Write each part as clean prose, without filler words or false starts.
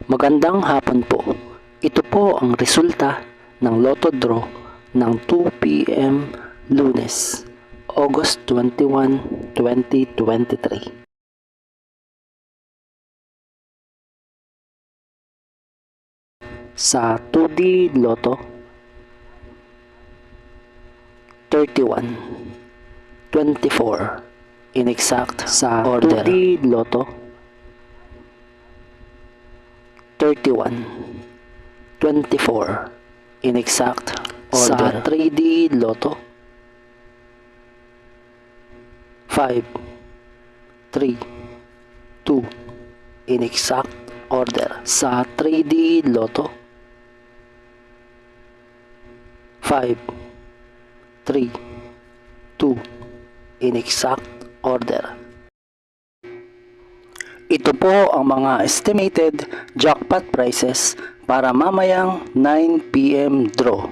Magandang hapon po. Ito po ang resulta ng Lotto Draw ng 2 p.m. Lunes, August 21, 2023. Sa 2D Lotto, 31, 24, inexact sa order. 2D Lotto, 31, 24, inexact order. Sa 3D Lotto, 5, 3, 2, inexact order. Sa 3D Lotto, 5, 3, 2, inexact order. Ito po ang mga estimated jackpot prices para mamayang 9 p.m. draw.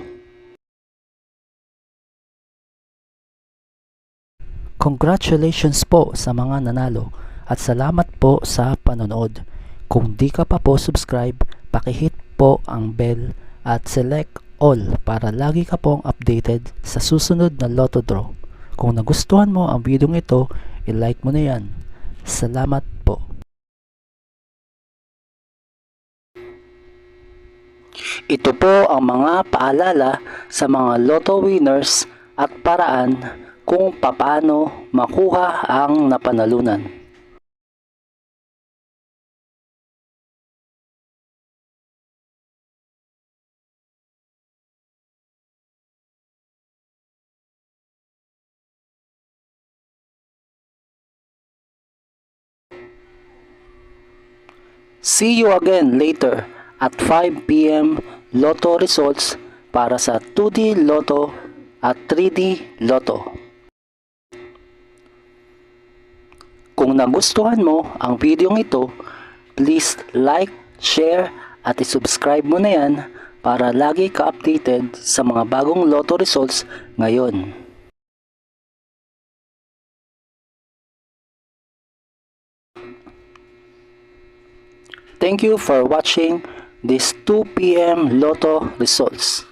Congratulations po sa mga nanalo at salamat po sa panonood. Kung di ka pa po subscribe, pakihit po ang bell at select all para lagi ka pong updated sa susunod na Lotto Draw. Kung nagustuhan mo ang video ito, i-like mo na yan. Salamat po. Ito po ang mga paalala sa mga Lotto winners at paraan kung paano makuha ang napanalunan. See you again later at 5 p.m. Lotto results para sa 2D Lotto at 3D Lotto. Kung nagustuhan mo ang video ito, please like, share at i-subscribe mo na yan para lagi ka updated sa mga bagong Lotto results ngayon. Thank you for watching this 2 p.m. Lotto results.